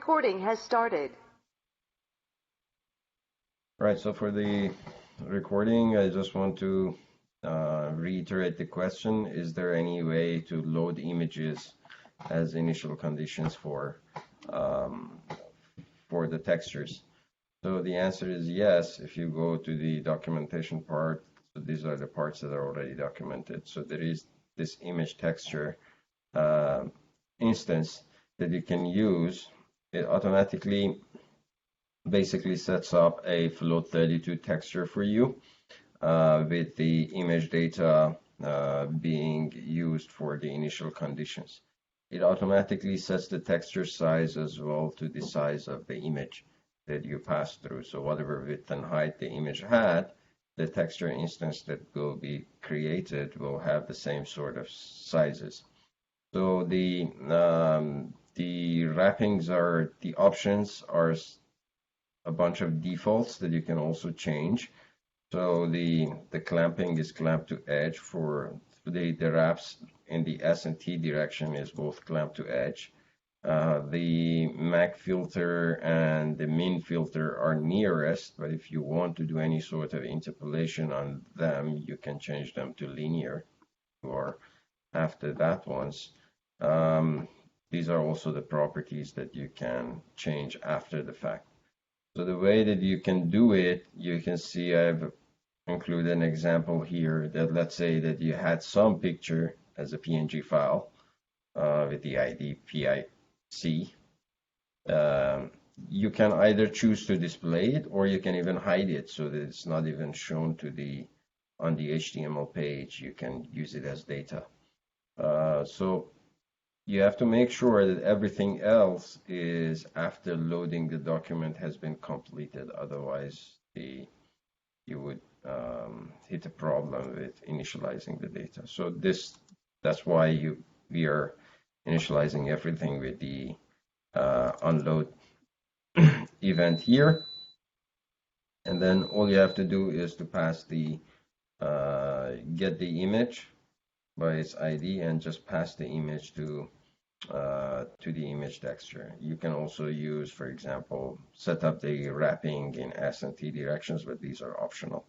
recording has started. Right, so for the recording, I just want to reiterate the question. Is there any way to load images as initial conditions for the textures? So the answer is yes. If you go to the documentation part, so these are the parts that are already documented. So there is this image texture instance that you can use. It automatically basically sets up a float 32 texture for you with the image data being used for the initial conditions. It automatically sets the texture size as well to the size of the image that you pass through. So whatever width and height the image had, the texture instance that will be created will have the same sort of sizes. So the wrappings are, the options are a bunch of defaults that you can also change. So the clamping is clamp to edge for the wraps in the S and T direction is both clamp to edge. The Mac filter and the min filter are nearest, but if you want to do any sort of interpolation on them, you can change them to linear or after that ones. These are also the properties that you can change after the fact. So the way that you can do it, you can see I've included an example here that let's say that you had some picture as a PNG file with the ID PIC. You can either choose to display it or you can even hide it so that it's not even shown to on the HTML page. You can use it as data. So you have to make sure that everything else is after loading the document has been completed. Otherwise, you would hit a problem with initializing the data. So that's why we are initializing everything with the unload event here. And then all you have to do is to pass the get the image by its ID and just pass the image to the image texture. You can also use, for example, set up the wrapping in S and T directions, but these are optional.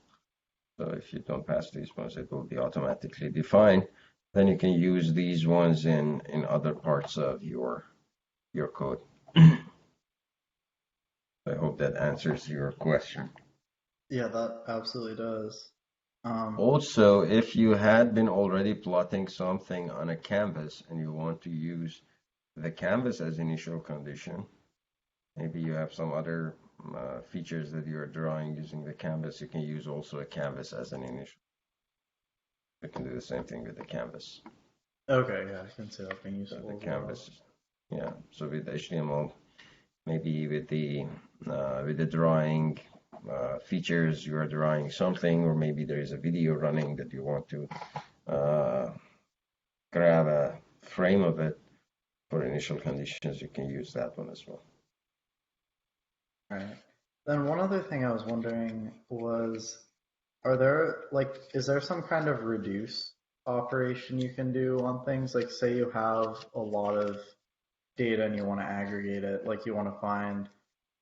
So if you don't pass these ones, it will be automatically defined. Then you can use these ones in other parts of your code. I hope that answers your question. Yeah, that absolutely does. Also, if you had been already plotting something on a canvas and you want to use the canvas as initial condition, maybe you have some other features that you're drawing using the canvas, you can use also a canvas as an initial. You can do the same thing with the canvas. Okay, yeah, I can see that being useful. So the canvas, yeah. So with HTML, maybe with the drawing features, you are drawing something, or maybe there is a video running that you want to grab a frame of it for initial conditions. You can use that one as well. All right. Then one other thing I was wondering was, is there some kind of reduce operation you can do on things? Like say you have a lot of data and you want to aggregate it, like you want to find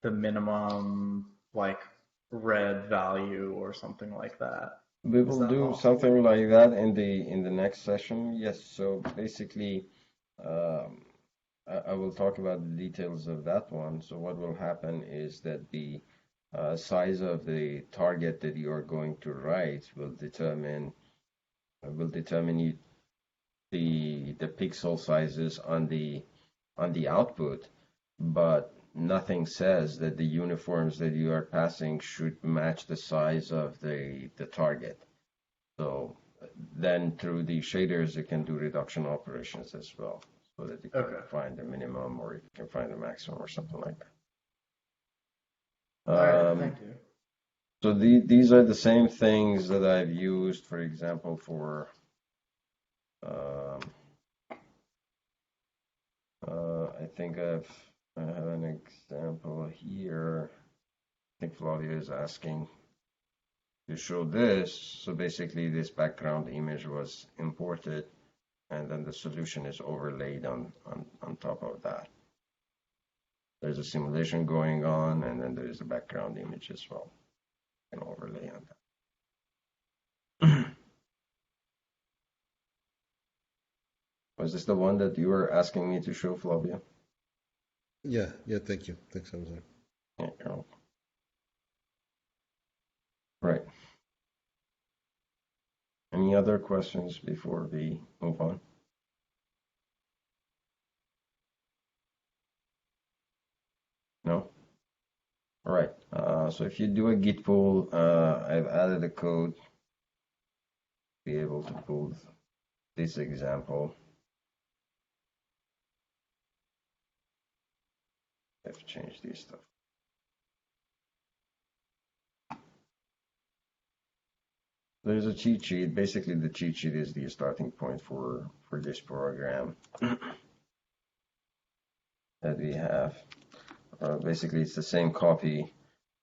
the minimum like red value or something like that. We will do something like that in the next session. Yes. So basically, I will talk about the details of that one. So what will happen is that the size of the target that you are going to write will determine the pixel sizes on the output, but nothing says that the uniforms that you are passing should match the size of the target. So then through the shaders, you can do reduction operations as well, so that you can find the minimum or you can find the maximum or something like that. All right, thank you. So these are the same things that I've used, for example, for I think I have an example here. I think Flavia is asking to show this. So basically this background image was imported and then the solution is overlaid on top of that. there's a simulation going on, and then there's a background image as well. You can overlay on that. Was this the one that you were asking me to show, Flavia? Yeah, thank you. Thanks, Amazon. Yeah, you're right. Any other questions before we move on? No? All right. So if you do a git pull, I've added a code to be able to pull this example. I've changed this stuff. There's a cheat sheet. Basically, the cheat sheet is the starting point for this program that we have. Basically, it's the same copy.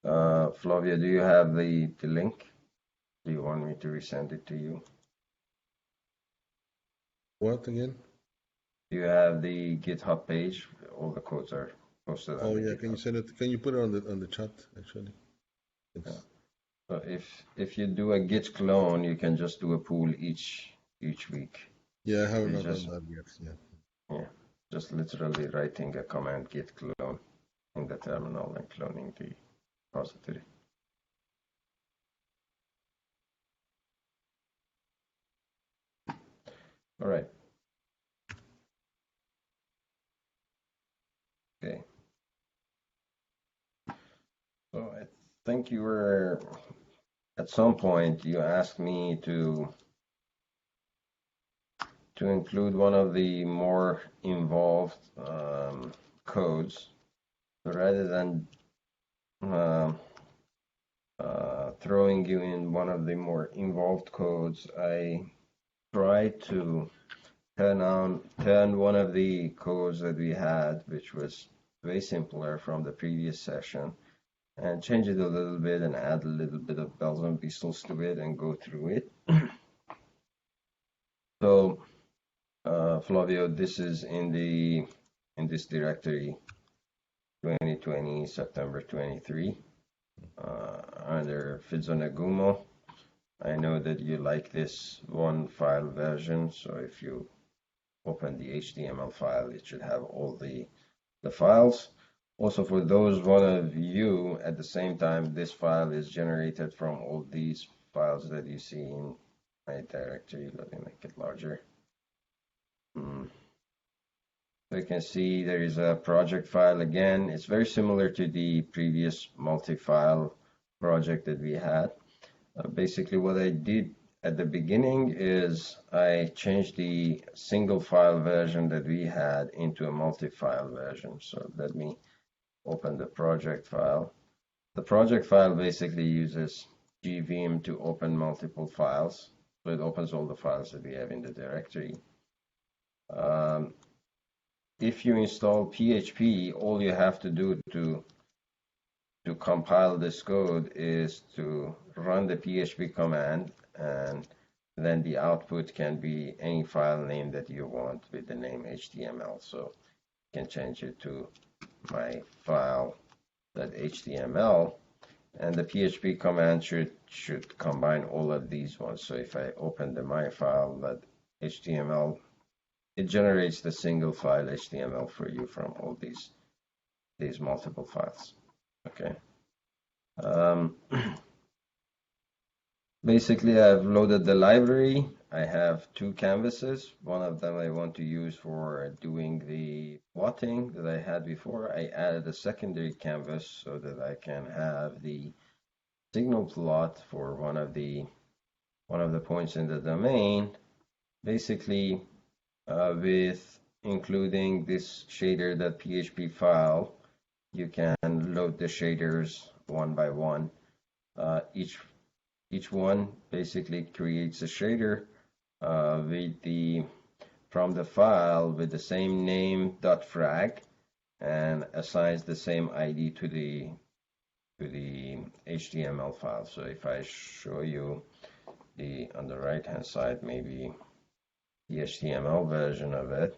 Flavia, do you have the link? Do you want me to resend it to you? What again? Do you have the GitHub page? All the codes are posted on Oh the yeah, GitHub. can you send it? Can you put it on the chat actually? Yeah. So if you do a git clone, you can just do a pull each week. Yeah, I have You not just done that yet. Yeah. just literally writing a command git clone in the terminal and cloning the repository. All right. Okay. So I think you were at some point you asked me to include one of the more involved codes. So rather than throwing you in one of the more involved codes, I tried to turn one of the codes that we had, which was way simpler from the previous session, and change it a little bit and add a little bit of bells and whistles to it and go through it. So Flavio, this is in this directory 2020 September 23 under Fidzonegumo. I know that you like this one file version, so if you open the HTML file, it should have all the files. Also, for those one of you, at the same time, this file is generated from all these files that you see in my directory. Let me make it larger. So you can see there is a project file again. It's very similar to the previous multi-file project that we had. Basically, what I did at the beginning is I changed the single file version that we had into a multi-file version. So let me open the project file. The project file basically uses gvim to open multiple files. So it opens all the files that we have in the directory. If you install PHP, all you have to do to compile this code is to run the PHP command, and then the output can be any file name that you want with the name HTML. So you can change it to my file.html, and the PHP command should combine all of these ones. So if I open the my file.html, it generates the single file HTML for you from all these multiple files. Okay. Basically, I've loaded the library. I have two canvases. One of them I want to use for doing the plotting that I had before. I added a secondary canvas so that I can have the signal plot for one of the points in the domain. Basically, with including this shader.php file, you can load the shaders one by one. Each one basically creates a shader from the file with the same name .frag and assigns the same ID to the HTML file. So if I show you on the right hand side, maybe the HTML version of it.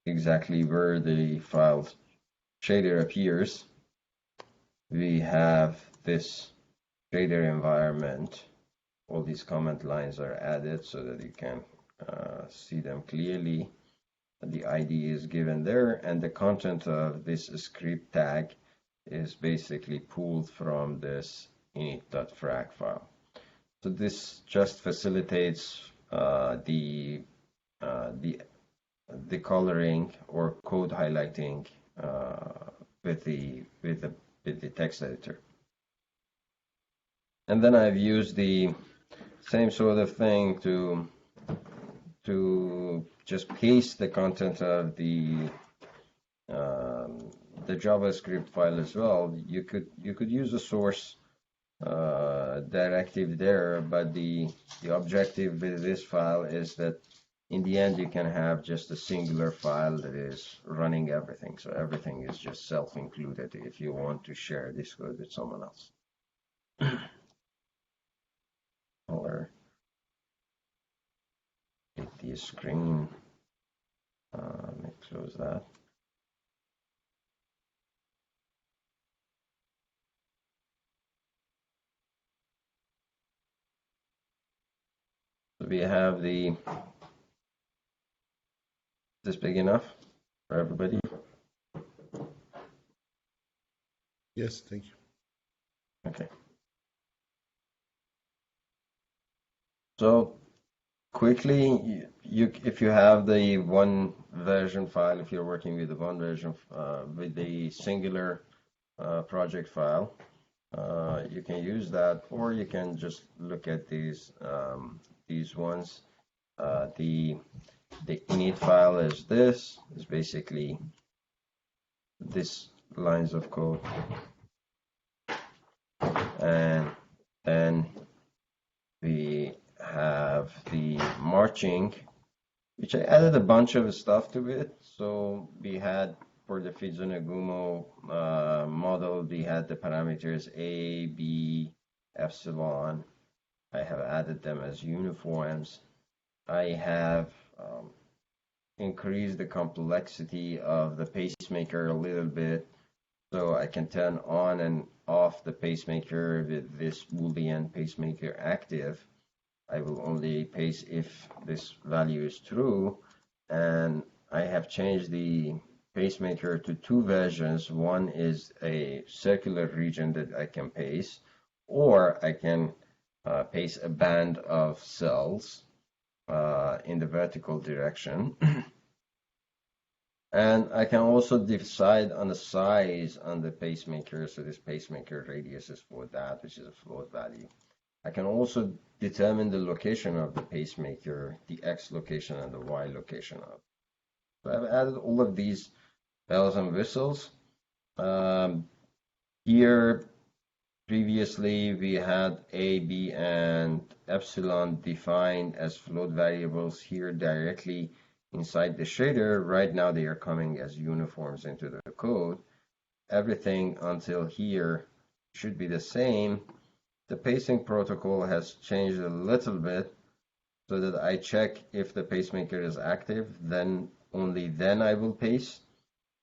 exactly where the file shader appears, we have this shader environment. All these comment lines are added so that you can see them clearly. The ID is given there, and the content of this script tag is basically pulled from this init.frac file. So this just facilitates the coloring or code highlighting with the text editor. And then I've used the same sort of thing to just paste the content of the JavaScript file as well. You could use a source directive there, but the objective with this file is that in the end you can have just a singular file that is running everything. So everything is just self-included if you want to share this code with someone else. Or take the screen. Let me close that. So we have the. Is this big enough for everybody? Yes, thank you. Okay. So quickly, if you have the one version file, if you're working with the one version with the singular project file, you can use that, or you can just look at these ones. The init file is this. Is basically this lines of code, and then we have the marching, which I added a bunch of stuff to it. So we had for the Fizzo-Nagumo model, we had the parameters A, B, epsilon. I have added them as uniforms. I have increased the complexity of the pacemaker a little bit, so I can turn on and off the pacemaker with this Boolean pacemaker active. I will only pace if this value is true, and I have changed the pacemaker to two versions. One is a circular region that I can pace, or I can pace a band of cells in the vertical direction. And I can also decide on the size on the pacemaker. So this pacemaker radius is for that, which is a float value. I can also determine the location of the pacemaker, the X location and the Y location of. So I've added all of these bells and whistles. Here, previously we had A, B, and epsilon defined as float variables here directly inside the shader. Right now they are coming as uniforms into the code. Everything until here should be the same. The pacing protocol has changed a little bit so that I check if the pacemaker is active, then only then I will pace.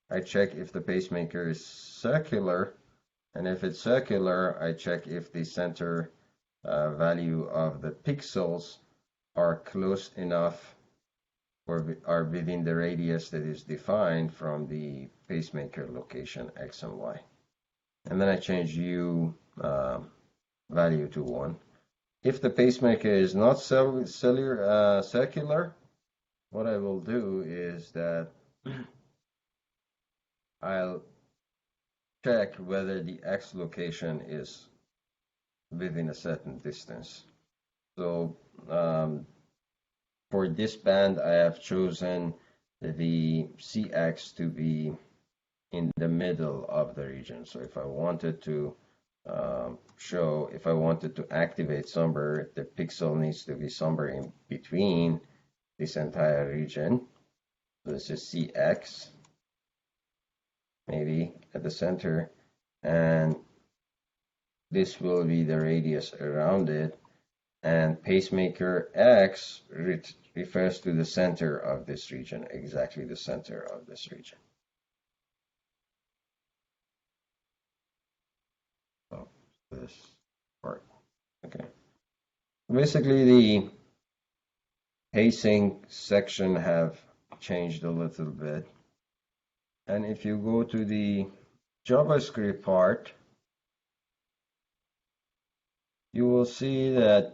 I check if the pacemaker is circular, and if it's circular, I check if the center value of the pixels are close enough or are within the radius that is defined from the pacemaker location X and Y. And then I change U value to 1. If the pacemaker is not circular, what I will do is that I'll check whether the X location is within a certain distance. So for this band, I have chosen the CX to be in the middle of the region. So if I wanted to if I wanted to activate somewhere, the pixel needs to be somewhere in between this entire region. So this is CX, maybe at the center, and this will be the radius around it. And pacemaker X refers to the center of this region, exactly the center of this region. So this part, okay. Basically, the pacing section have changed a little bit. And if you go to the JavaScript part, you will see that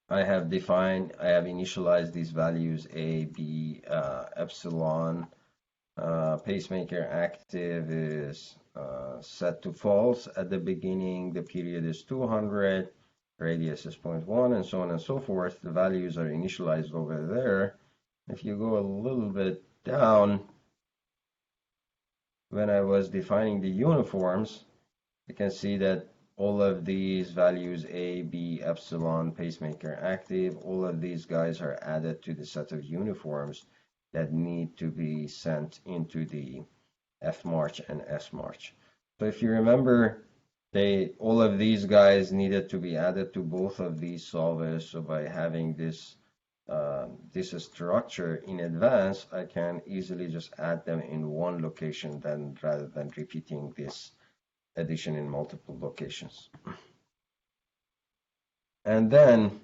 I have initialized these values A, B, epsilon. Pacemaker active is set to false at the beginning. The period is 200. Radius is 0.1, and so on and so forth. The values are initialized over there. If you go a little bit down, when I was defining the uniforms, you can see that all of these values, A, B, epsilon, pacemaker active, all of these guys are added to the set of uniforms that need to be sent into the fmarch and smarch. So if you remember, all of these guys needed to be added to both of these solvers. So by having this structure in advance, I can easily just add them in one location rather than repeating this addition in multiple locations. And then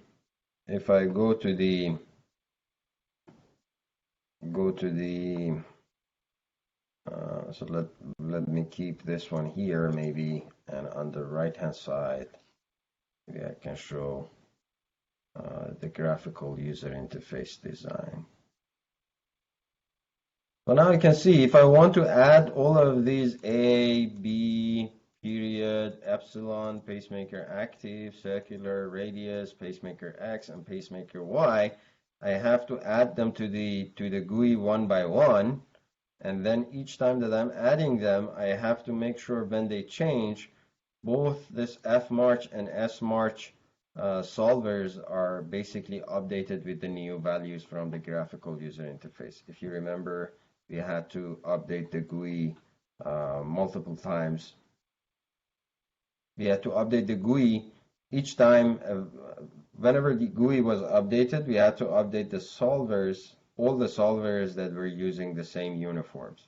if I go to the so let me keep this one here maybe, and on the right hand side maybe I can show the graphical user interface design. So now you can see if I want to add all of these A, B, period, epsilon, pacemaker active, circular, radius, pacemaker X, and pacemaker Y, I have to add them to the GUI one by one. And then each time that I'm adding them, I have to make sure when they change, both this fmarch and smarch solvers are basically updated with the new values from the graphical user interface. If you remember, we had to update the GUI multiple times. We had to update the GUI each time. Whenever the GUI was updated, we had to update the solvers, all the solvers that were using the same uniforms.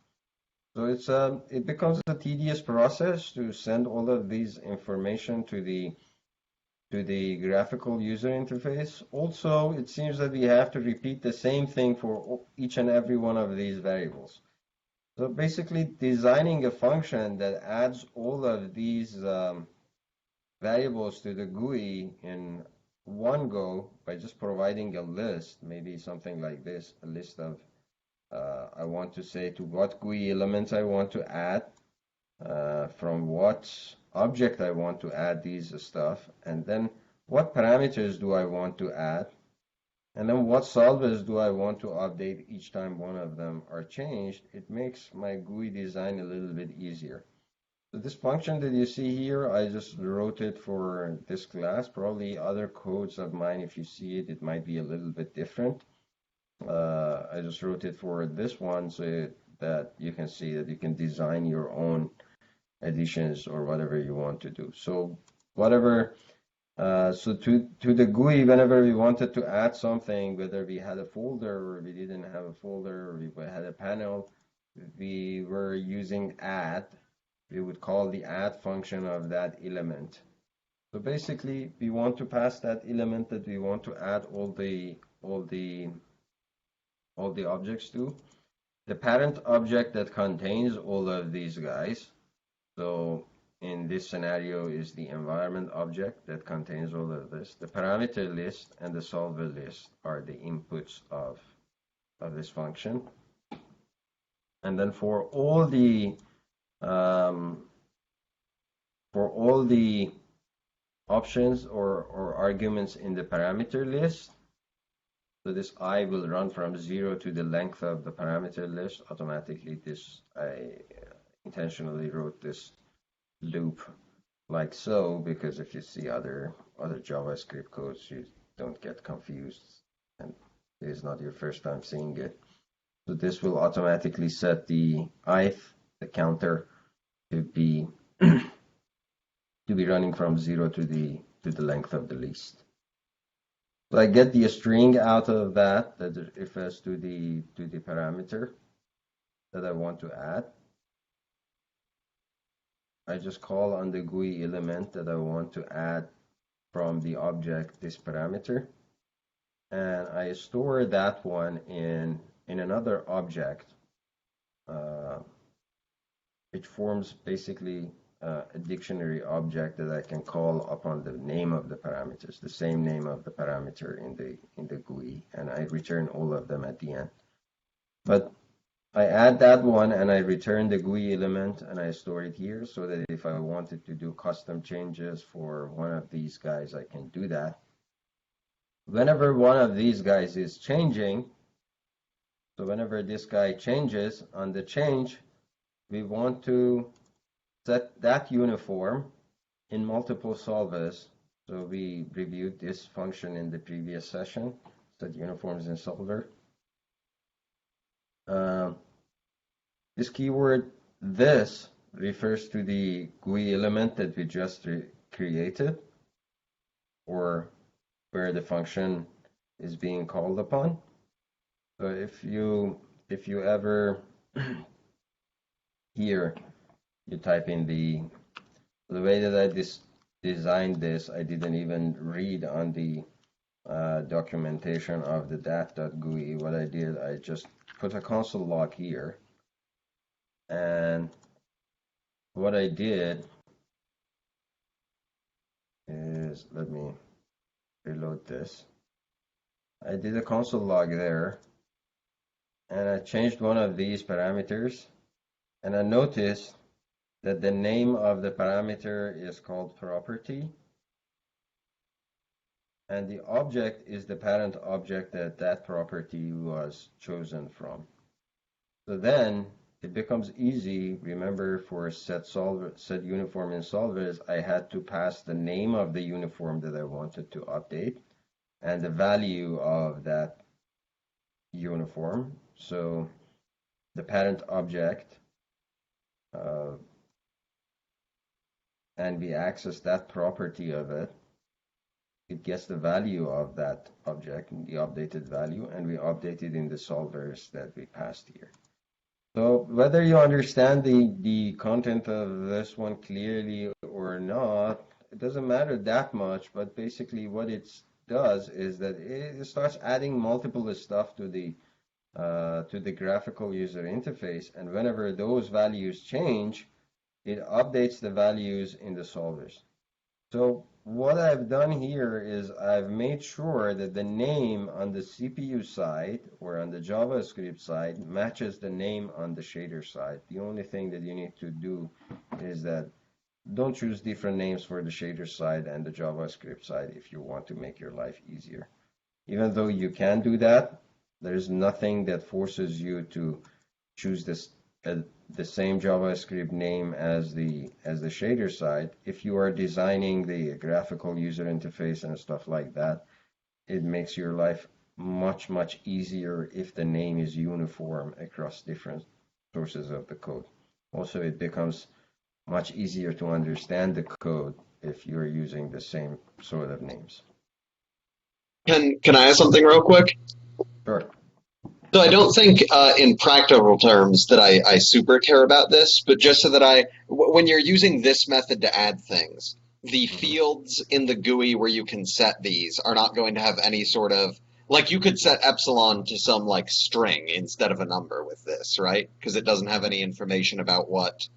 So it becomes a tedious process to send all of these information to the graphical user interface. Also, it seems that we have to repeat the same thing for each and every one of these variables. So basically, designing a function that adds all of these variables to the GUI in one go by just providing a list, maybe something like this, a list of, I want to say to what GUI elements I want to add, from what object I want to add these stuff, and then what parameters do I want to add, and then what solvers do I want to update each time one of them are changed. It makes my GUI design a little bit easier. So this function that you see here, I just wrote it for this class. Probably other codes of mine, if you see it, it might be a little bit different. I just wrote it for this one so that you can see that you can design your own additions or whatever you want to do. So whatever, so to the GUI, whenever we wanted to add something, whether we had a folder or we didn't have a folder, or we had a panel, we were using add. We would call the add function of that element. So basically, we want to pass that element that we want to add all the objects to. The parent object that contains all of these guys. So in this scenario is the environment object that contains all of this. The parameter list and the solver list are the inputs of this function. And then for all the options or arguments in the parameter list, so this I will run from 0 to the length of the parameter list automatically. I intentionally wrote this loop like so, because if you see other JavaScript codes, you don't get confused, and it is not your first time seeing it. So this will automatically set the ith, the counter, to be running from 0 to the length of the list. So I get the string out of that refers to the parameter that I want to add. I just call on the GUI element that I want to add from the object this parameter, and I store that one in another object. It forms basically a dictionary object that I can call upon the name of the parameters, the same name of the parameter in the GUI, and I return all of them at the end. But I add that one and I return the GUI element and I store it here so that if I wanted to do custom changes for one of these guys, I can do that. Whenever one of these guys is changing, so whenever this guy changes, on the change, we want to set that uniform in multiple solvers. So we reviewed this function in the previous session, set uniforms in solver. This keyword, this, refers to the GUI element that we just created, or where the function is being called upon. So if you ever here you type in the way that I designed this, I didn't even read on the documentation of the dat.gui. What I did, I just put a console log here, and what I did is, let me reload this. I did a console log there, and I changed one of these parameters, and I noticed that the name of the parameter is called property, and the object is the parent object that that property was chosen from. So then it becomes easy. Remember, for set uniform in solvers, I had to pass the name of the uniform that I wanted to update and the value of that uniform. So the parent object, and we access that property of it. It gets the value of that object, the updated value, and we update it in the solvers that we passed here. So whether you understand the content of this one clearly or not, it doesn't matter that much, but basically what it does is that it starts adding multiple stuff to the graphical user interface, and whenever those values change, it updates the values in the solvers. So what I've done here is I've made sure that the name on the CPU side or on the JavaScript side matches the name on the shader side. The only thing that you need to do is that don't choose different names for the shader side and the JavaScript side if you want to make your life easier. Even though you can do that, there's nothing that forces you to choose the same JavaScript name as the shader side. If you are designing the graphical user interface and stuff like that, it makes your life much easier if the name is uniform across different sources of the code. Also, it becomes much easier to understand the code if you're using the same sort of names. Can I ask something real quick? Sure. So I don't think in practical terms that I super care about this, but just so that when you're using this method to add things, the fields in the GUI where you can set these are not going to have any sort of, like you could set epsilon to some like string instead of a number with this, right? Because it doesn't have any information about what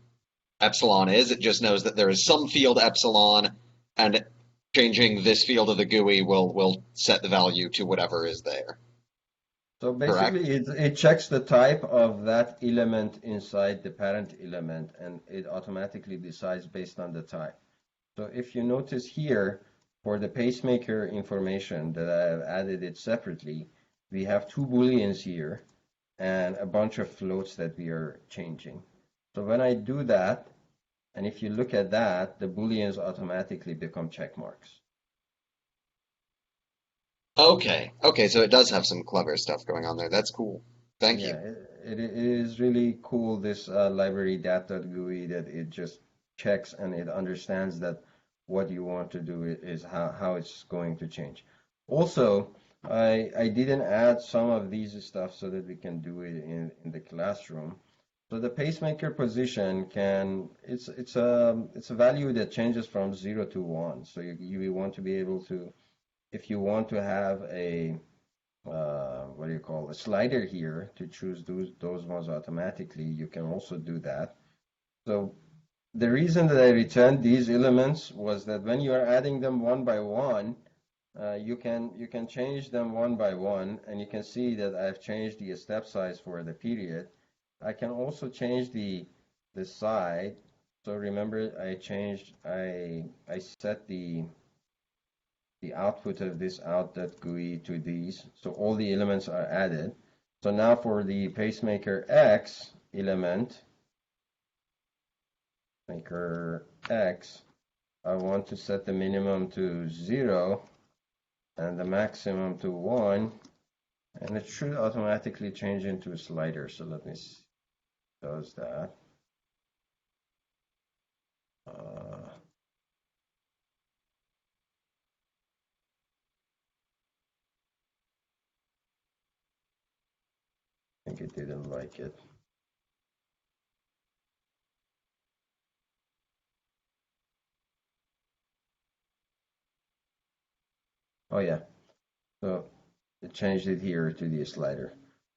epsilon is. It just knows that there is some field epsilon, and changing this field of the GUI will set the value to whatever is there. So basically, it checks the type of that element inside the parent element, and it automatically decides based on the type. So if you notice here, for the pacemaker information that I have added it separately, we have two booleans here and a bunch of floats that we are changing. So when I do that, and if you look at that, the booleans automatically become check marks. Okay, so it does have some clever stuff going on there. That's cool. Thank you. It is really cool, this library dat.gui, that it just checks and it understands that what you want to do is how it's going to change. Also, I didn't add some of these stuff so that we can do it in the classroom. So the pacemaker position it's a value that changes from 0 to 1. So you want to be able to, if you want to have a what do you call, a slider here to choose those ones automatically, you can also do that. So the reason that I returned these elements was that when you are adding them one by one, you can change them one by one, and you can see that I've changed the step size for the period. I can also change the side. So remember, I set the output of this out.gui to these, so all the elements are added. So now for the pacemaker X element, maker X, I want to set the minimum to 0 and the maximum to 1, and it should automatically change into a slider. So let me see, does that. I think it didn't like it. Oh yeah, so it changed it here to the slider.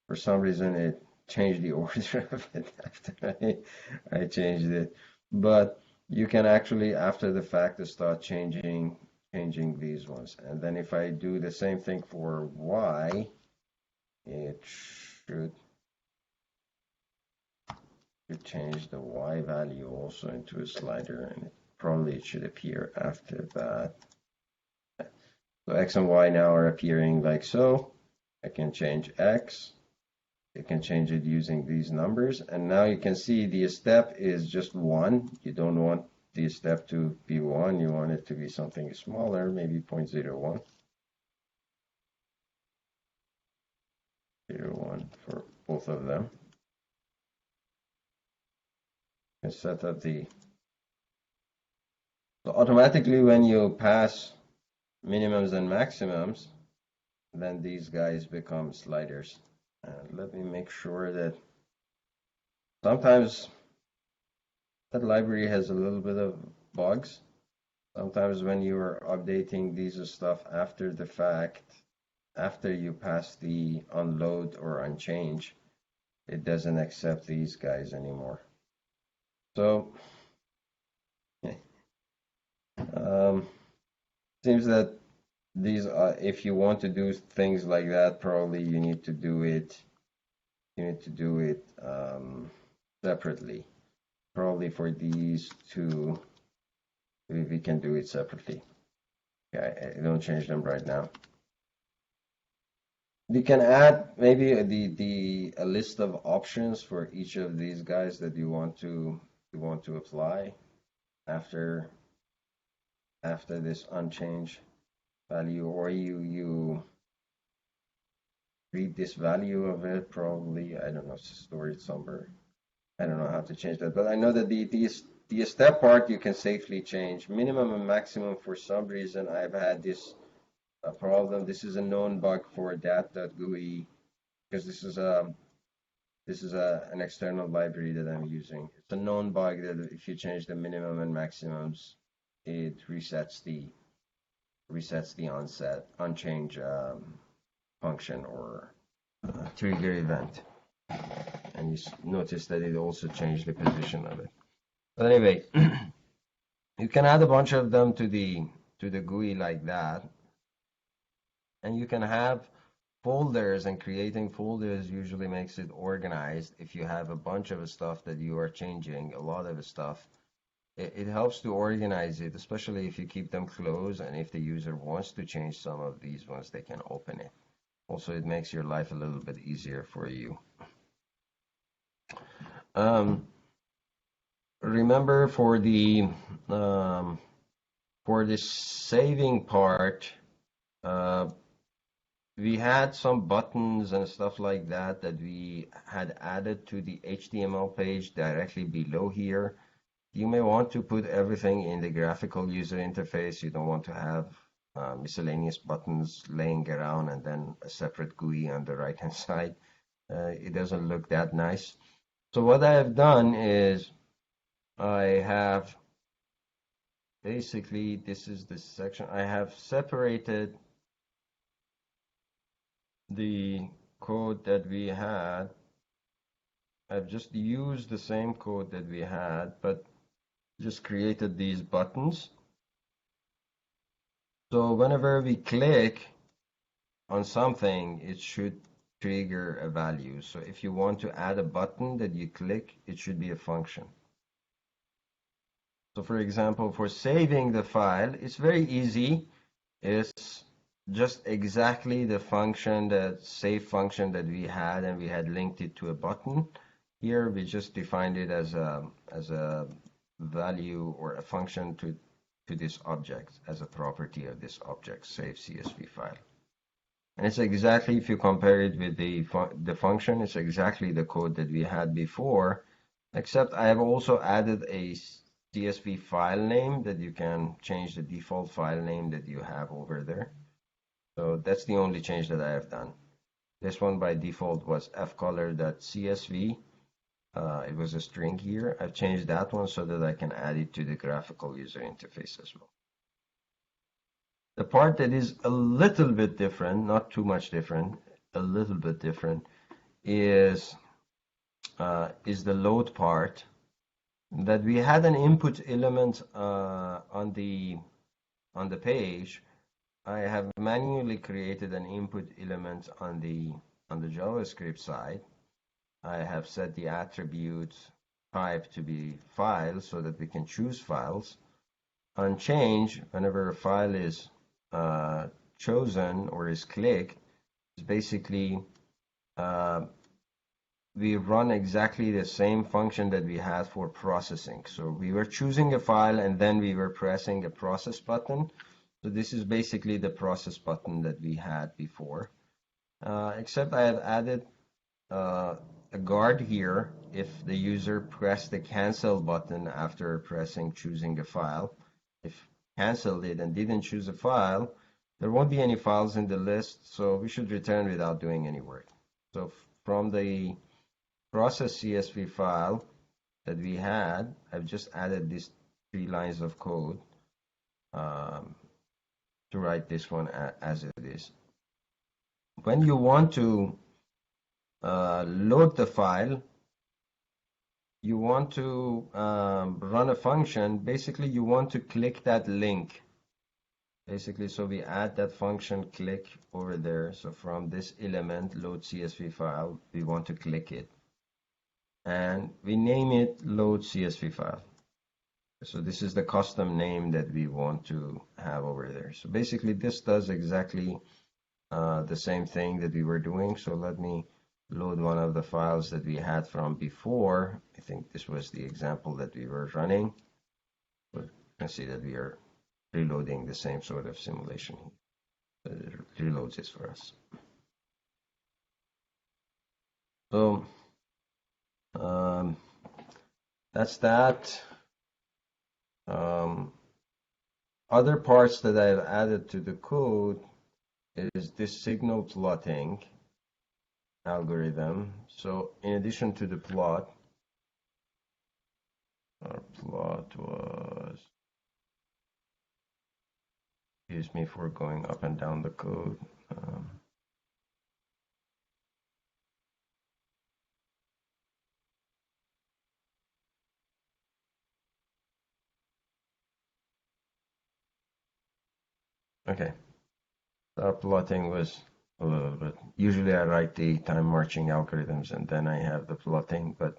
For some reason, it changed the order of it after I changed it. But you can actually, after the fact, start changing these ones. And then if I do the same thing for Y, it should change the Y value also into a slider, and probably it should appear after that. So X and Y now are appearing like so. I can change X. You can change it using these numbers, and now you can see the step is just 1. You don't want the step to be 1. You want it to be something smaller, maybe 0.01. 0.01 for both of them. And set up so automatically when you pass minimums and maximums, then these guys become sliders. And let me make sure that sometimes that library has a little bit of bugs. Sometimes when you are updating these stuff after the fact, after you pass the unload or unchange, it doesn't accept these guys anymore. So seems that these are, if you want to do things like that, probably you need to do it. You need to do it separately. Probably for these two, we can do it separately. Okay, I don't change them right now. You can add maybe a list of options for each of these guys that you want to apply after this unchange value, or you read this value of it, probably, I don't know, store it somewhere. I don't know how to change that, but I know that the step part you can safely change. Minimum and maximum, for some reason I've had this problem. This is a known bug for dat.gui, because this is an external library that I'm using. It's a known bug that if you change the minimum and maximums, it resets the unchange function or trigger event. And you notice that it also changed the position of it. But anyway, you can add a bunch of them to the GUI like that, and you can have folders, and creating folders usually makes it organized. If you have a bunch of stuff that you are changing, a lot of stuff, it helps to organize it, especially if you keep them closed, and if the user wants to change some of these ones, they can open it. Also, it makes your life a little bit easier for you. Remember for the saving part, we had some buttons and stuff like that that we had added to the HTML page directly below here. You may want to put everything in the graphical user interface. You don't want to have miscellaneous buttons laying around and then a separate GUI on the right hand side. It doesn't look that nice. So what I have done is I have basically, this is the section, I have separated the code that we had. I've just used the same code that we had, but just created these buttons. So whenever we click on something, it should trigger a value. So if you want to add a button that you click, it should be a function. So for example, for saving the file, it's very easy. It's just exactly the function, that save function that we had, and we had linked it to a button. Here we just defined it as a value or a function to this object, as a property of this object, save CSV file. And it's exactly, if you compare it with the function, it's exactly the code that we had before, except I have also added a CSV file name that you can change the default file name that you have over there. So that's the only change that I have done. This one by default was fcolor.csv. It was a string here. I've changed that one so that I can add it to the graphical user interface as well. The part that is a little bit different, not too much different, a little bit different, is the load part. That we had an input element on the page. I have manually created an input element on the JavaScript side. I have set the attribute type to be file so that we can choose files. On change, whenever a file is chosen or is clicked, it's basically we run exactly the same function that we had for processing. So we were choosing a file and then we were pressing a process button. So this is basically the process button that we had before, except I have added a guard here. If the user pressed the cancel button after choosing a file, if canceled it and didn't choose a file, there won't be any files in the list, so we should return without doing any work. So from the process CSV file that we had, I've just added these 3 lines of code to write this one as it is. When you want to load the file, you want to run a function, basically you want to click that link. Basically, so we add that function click over there. So from this element, load CSV file, we want to click it. And we name it load CSV file. So this is the custom name that we want to have over there. So basically this does exactly the same thing that we were doing. So let me load one of the files that we had from before. I think this was the example that we were running. But you can see that we are reloading the same sort of simulation. It reloads this for us. So that's that. Other parts that I've added to the code is this signal plotting algorithm. So in addition to the plot, our plot was, excuse me for going up and down the code. Okay, our plotting was a little bit, usually I write the time marching algorithms and then I have the plotting, but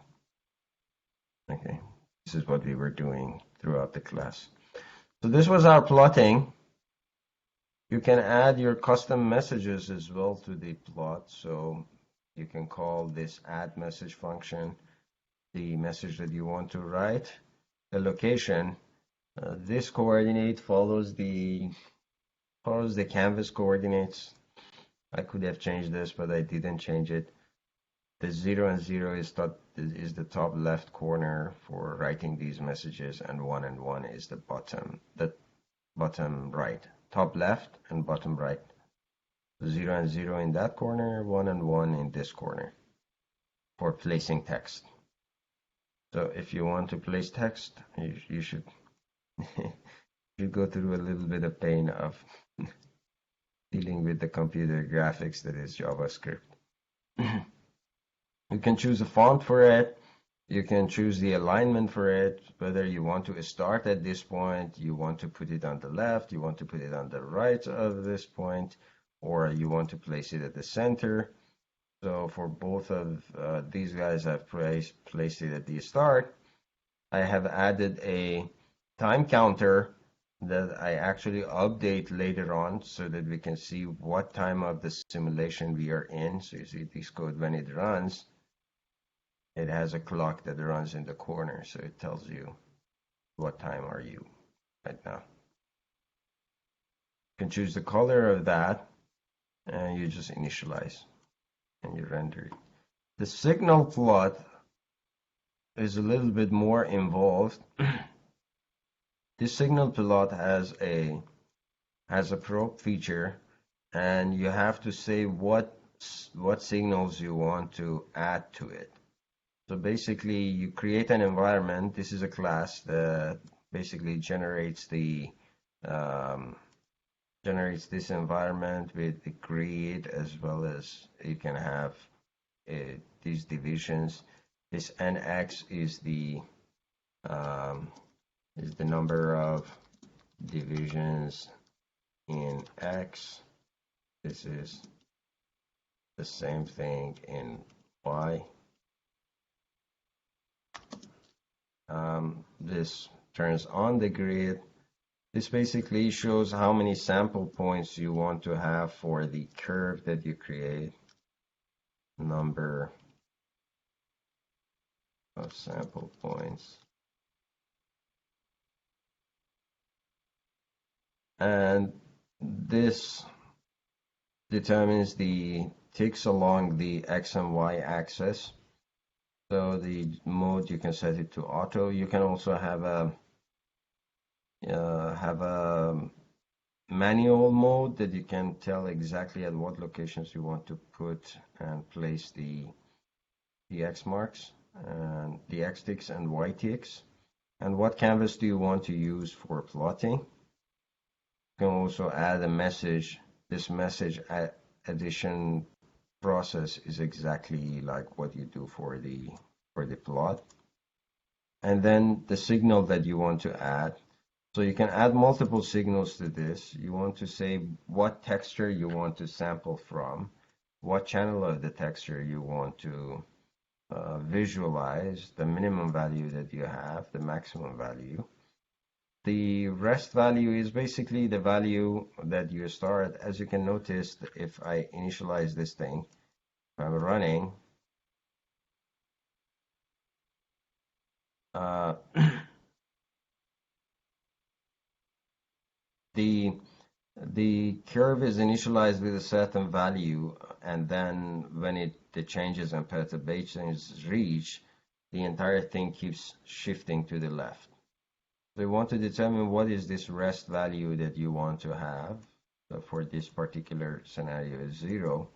okay, this is what we were doing throughout the class. So this was our plotting. You can add your custom messages as well to the plot. So you can call this add message function the message that you want to write, the location. This coordinate follows the canvas coordinates. I could have changed this, but I didn't change it. The 0 and 0 is the top left corner for writing these messages, and 1 is the bottom right. top left and bottom right. 0 and 0 in that corner, 1 and 1 in this corner for placing text. So if you want to place text, you should you go through a little bit of pain of dealing with the computer graphics that is JavaScript. You can choose a font for it. You can choose the alignment for it, whether you want to start at this point, you want to put it on the left, you want to put it on the right of this point, or you want to place it at the center. So for both of these guys, I've placed it at the start. I have added a time counter that I actually update later on so that we can see what time of the simulation we are in. So you see this code when it runs, it has a clock that runs in the corner, so it tells you what time are you right now. You can choose the color of that, and you just initialize, and you render it. The signal plot is a little bit more involved. This signal plot has a probe feature, and you have to say what signals you want to add to it. So basically, you create an environment. This is a class that basically generates this environment with the grid, as well as you can have these divisions. This nx is the number of divisions in x. This is the same thing in y. This turns on the grid. This basically shows how many sample points you want to have for the curve that you create. Number of sample points. And this determines the ticks along the x and y axis. So the mode, you can set it to auto. You can also have a manual mode that you can tell exactly at what locations you want to put and place the x marks and the x ticks and y ticks, and what canvas do you want to use for plotting. You can also add a message. This message addition process is exactly like what you do for the plot. And then the signal that you want to add. So you can add multiple signals to this. You want to say what texture you want to sample from, what channel of the texture you want to visualize, the minimum value that you have, the maximum value. The rest value is basically the value that you start. As you can notice, if I initialize this thing, if I'm running, the curve is initialized with a certain value, and then when the changes and perturbations reach, the entire thing keeps shifting to the left. So you want to determine what is this rest value that you want to have. So for this particular scenario is 0.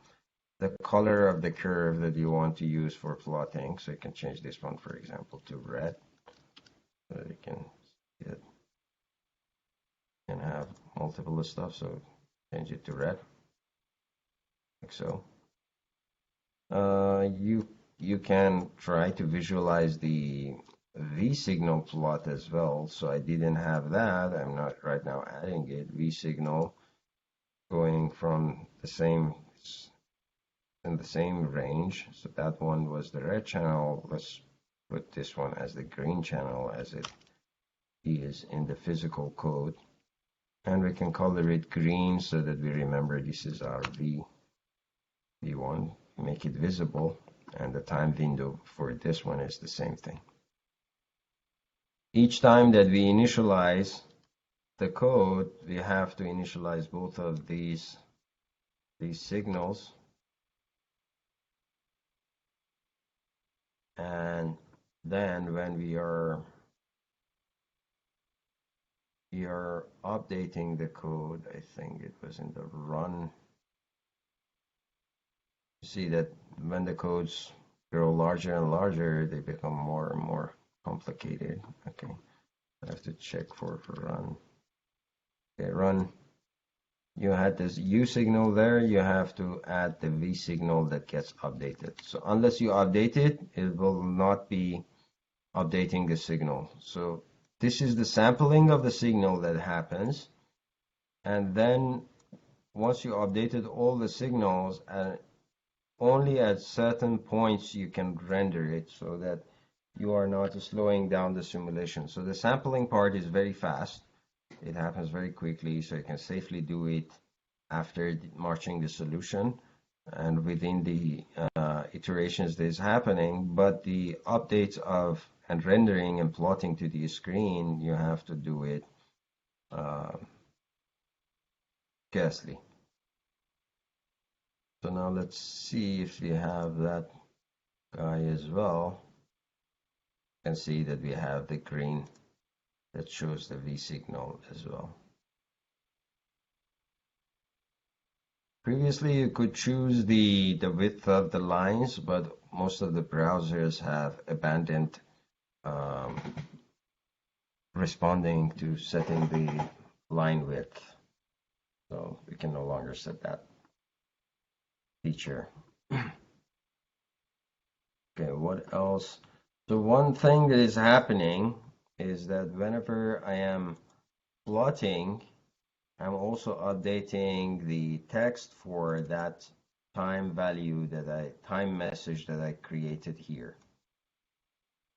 The color of the curve that you want to use for plotting. So you can change this one, for example, to red. So you can see it. You can have multiple stuff, so change it to red, like so. You can try to visualize the V signal plot as well. So I didn't have that. I'm not right now adding it. V signal going from the same in the same range. So that one was the red channel. Let's put this one as the green channel as it is in the physical code. And we can color it green so that we remember this is our V1. Make it visible. And the time window for this one is the same thing. Each time that we initialize the code, we have to initialize both of these signals. And then when we are you're updating the code. I think it was in the run. You see that when the codes grow larger and larger, they become more and more complicated. Okay, I have to check for run. Okay, run. You had this U signal there, you have to add the V signal that gets updated. So unless you update it, it will not be updating the signal. So this is the sampling of the signal that happens. And then once you updated all the signals, only at certain points you can render it so that you are not slowing down the simulation. So the sampling part is very fast. It happens very quickly, so you can safely do it after marching the solution and within the iterations that is happening. But the updates of and rendering and plotting to the screen, you have to do it carefully. So now let's see if we have that guy as well. You can see that we have the green that shows the V signal as well. Previously, you could choose the width of the lines, but most of the browsers have abandoned responding to setting the line width. So we can no longer set that feature. Okay, what else? So one thing that is happening is that whenever I am plotting, I'm also updating the text for that time value time message that I created here.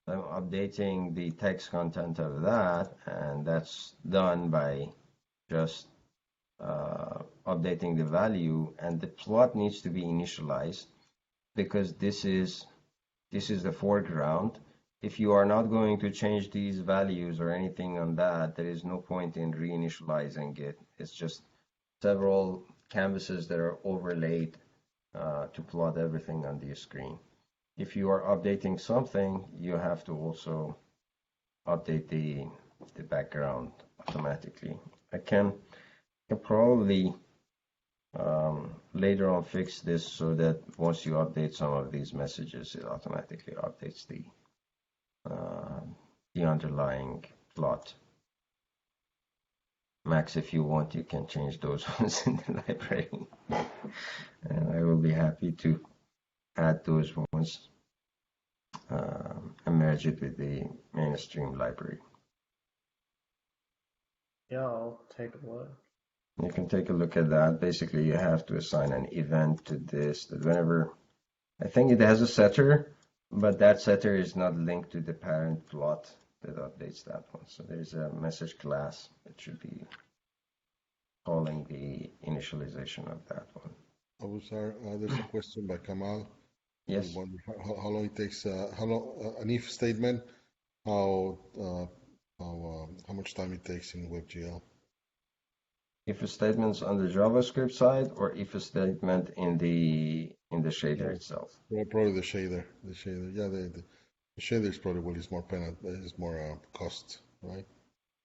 I'm updating the text content of that, and that's done by just updating the value, and the plot needs to be initialized because this is the foreground. If you are not going to change these values or anything on that, there is no point in reinitializing it. It's just several canvases that are overlaid to plot everything on the screen. If you are updating something, you have to also update the background automatically. I can probably later on fix this so that once you update some of these messages, it automatically updates the underlying plot. Max, if you want, you can change those ones in the library. And I will be happy to add those ones and merge it with the mainstream library. Yeah, I'll take a look. You can take a look at that. Basically, you have to assign an event to this that whenever, I think it has a setter, but that setter is not linked to the parent plot that updates that one. So there's a message class that should be calling the initialization of that one. There's a question by Kamal. Yes. How long it takes? An if statement? How much time it takes in WebGL? If statements on the JavaScript side, or if a statement in the shader itself? Well, probably the shader. Yeah, the shader is probably what is more cost, right?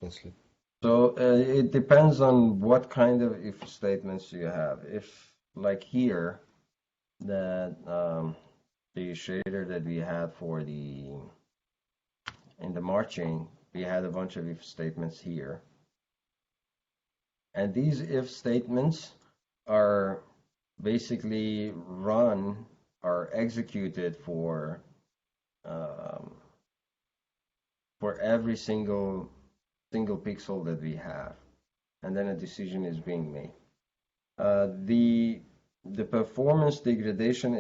Costly. So it depends on what kind of if statements you have. If like here, that the shader that we had for in the marching, we had a bunch of if statements here. And these if statements are basically executed for every single pixel that we have, and then a decision is being made. The performance degradation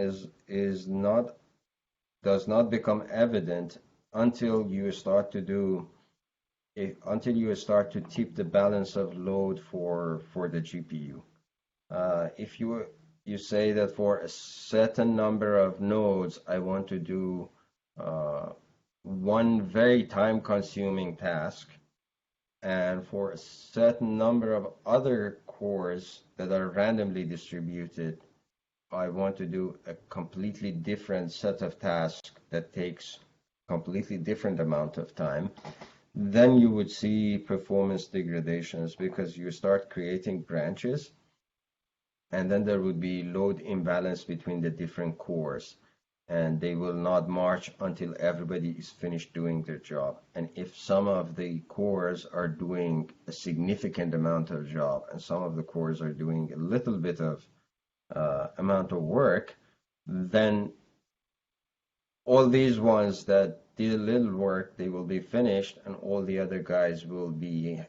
does not become evident until you start to tip the balance of load for the GPU. If you say that for a certain number of nodes, I want to do one very time-consuming task, and for a certain number of other cores that are randomly distributed, I want to do a completely different set of tasks that takes completely different amount of time, then you would see performance degradations because you start creating branches, and then there would be load imbalance between the different cores, and they will not march until everybody is finished doing their job. And if some of the cores are doing a significant amount of job and some of the cores are doing a little bit of amount of work, then all these ones that did a little work, they will be finished, and all the other guys will be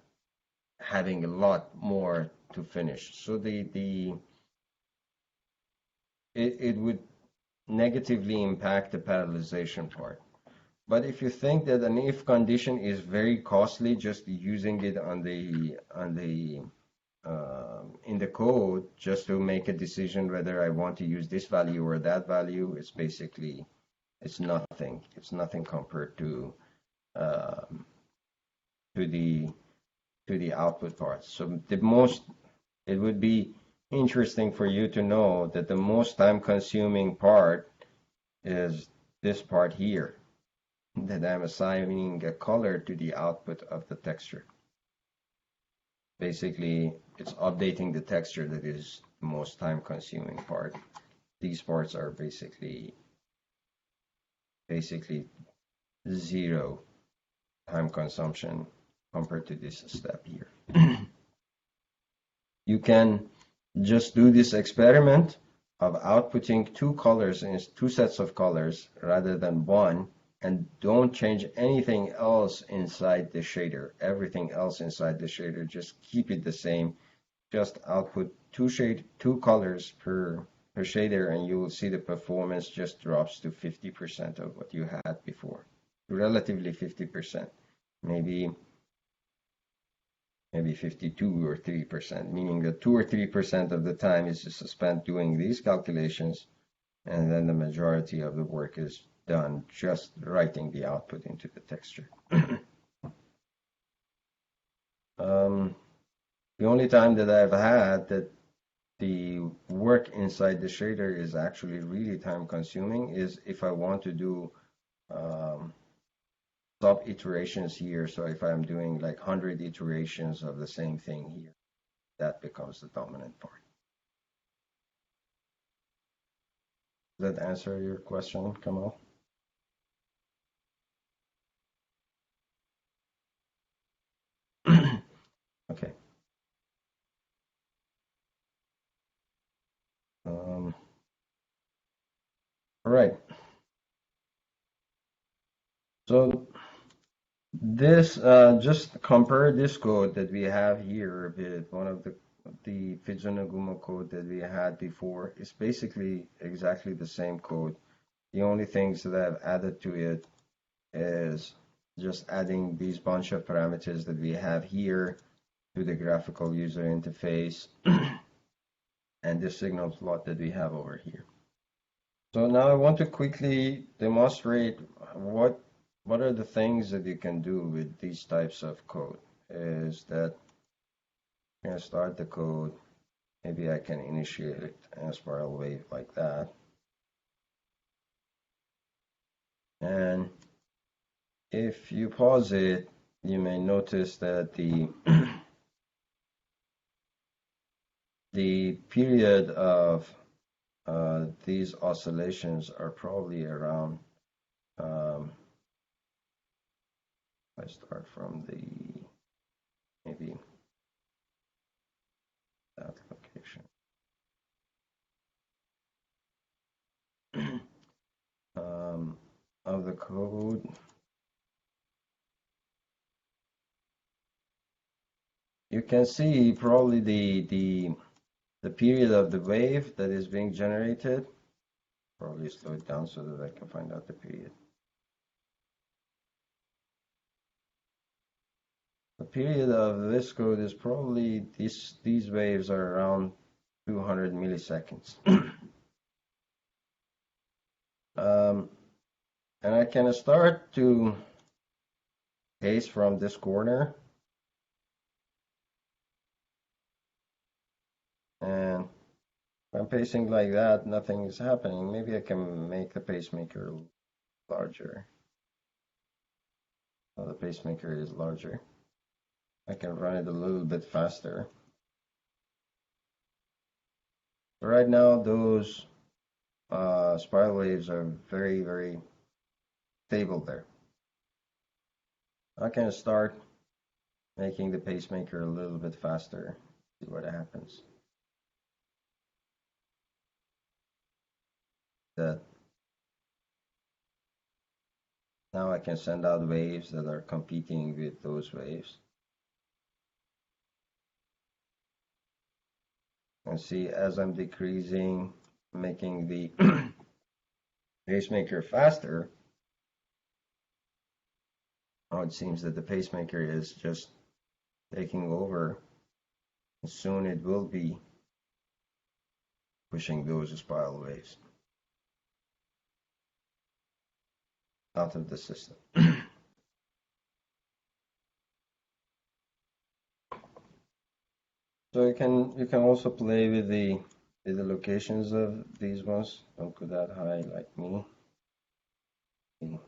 having a lot more to finish. So it would negatively impact the parallelization part. But if you think that an if condition is very costly, just using it on the in the code just to make a decision whether I want to use this value or that value, it's basically it's nothing. It's nothing compared to the output part. So it would be interesting for you to know that the most time-consuming part is this part here, that I'm assigning a color to the output of the texture. Basically, it's updating the texture that is the most time-consuming part. These parts are basically zero time consumption compared to this step here. You can just do this experiment of outputting two colors in two sets of colors rather than one, and don't change anything else inside the shader. Everything else inside the shader, just keep it the same. Just output two colors per shader, and you will see the performance just drops to 50% of what you had before. Relatively 50%, maybe 52 or 3%, meaning that 2 or 3% of the time is just spent doing these calculations, and then the majority of the work is done just writing the output into the texture. The only time that I've had that the work inside the shader is actually really time consuming is if I want to do sub iterations here. So if I'm doing like 100 iterations of the same thing here, that becomes the dominant part. Does that answer your question, Kamal? Okay. All right. So this just compare this code that we have here with one of the Fujinagumo code that we had before. It's basically exactly the same code. The only things that I've added to it is just adding these bunch of parameters that we have here to the graphical user interface and the signal plot that we have over here. So now I want to quickly demonstrate what are the things that you can do with these types of code. Is that I'm going to start the code. Maybe I can initiate it as spiral wave like that. And if you pause it, you may notice that the period of these oscillations are probably around, I start from maybe that location. Of the code. You can see probably the period of the wave that is being generated. Probably slow it down so that I can find out the period. The period of this code is probably these waves are around 200 milliseconds. And I can start to paste from this corner. And if I'm pasting like that, nothing is happening. Maybe I can make the pacemaker larger. So the pacemaker is larger. I can run it a little bit faster. But right now, those spiral waves are very, very stable there. I can start making the pacemaker a little bit faster. See what happens. That now I can send out waves that are competing with those waves. And see, as I'm decreasing, making the pacemaker faster, now it seems that the pacemaker is just taking over. And soon it will be pushing those spiral waves out of the system. So you can also play with the locations of these ones. Don't go that high like me. You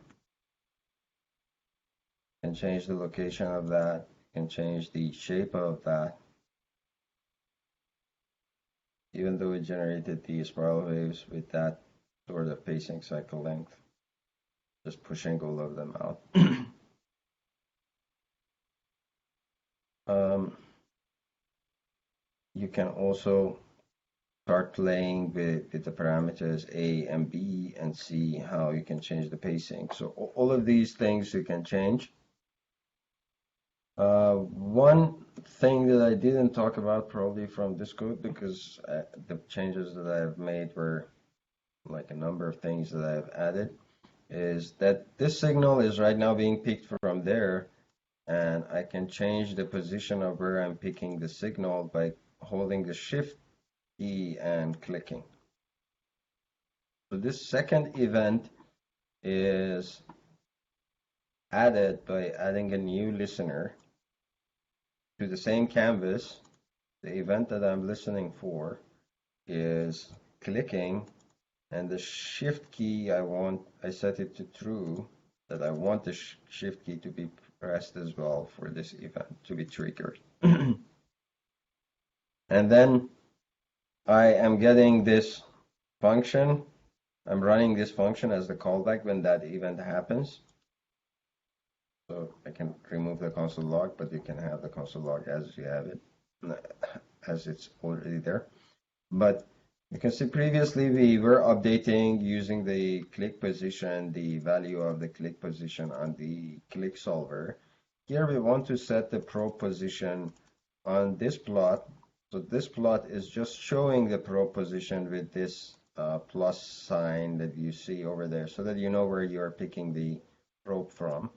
can change the location of that. You can change the shape of that. Even though it generated the spiral waves with that sort of pacing cycle length, just pushing all of them out. You can also start playing with the parameters A and B and see how you can change the pacing. So all of these things you can change. One thing that I didn't talk about probably from this code, because the changes that I've made were like a number of things that I've added, is that this signal is right now being picked from there, and I can change the position of where I'm picking the signal by holding the shift key and clicking. So this second event is added by adding a new listener to the same canvas. The event that I'm listening for is clicking, and the shift key I set it to true, that I want the shift key to be pressed as well for this event to be triggered. And then I am getting this function. I'm running this function as the callback when that event happens. So I can remove the console log, but you can have the console log as you have it, as it's already there. But you can see previously we were updating using the click position, the value of the click position on the click solver. Here we want to set the probe position on this plot. So this plot is just showing the probe position with this plus sign that you see over there, so that you know where you are picking the probe from.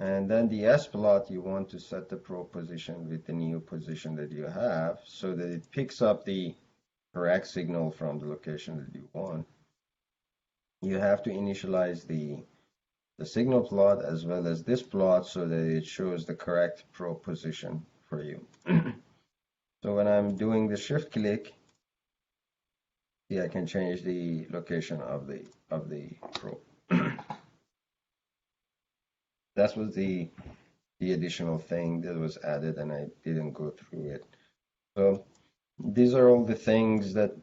And then the S plot, you want to set the probe position with the new position that you have, so that it picks up the correct signal from the location that you want. You have to initialize the signal plot as well as this plot so that it shows the correct probe position for you. So when I'm doing the shift click, I can change the location of the probe. That was the additional thing that was added, and I didn't go through it. So these are all the things that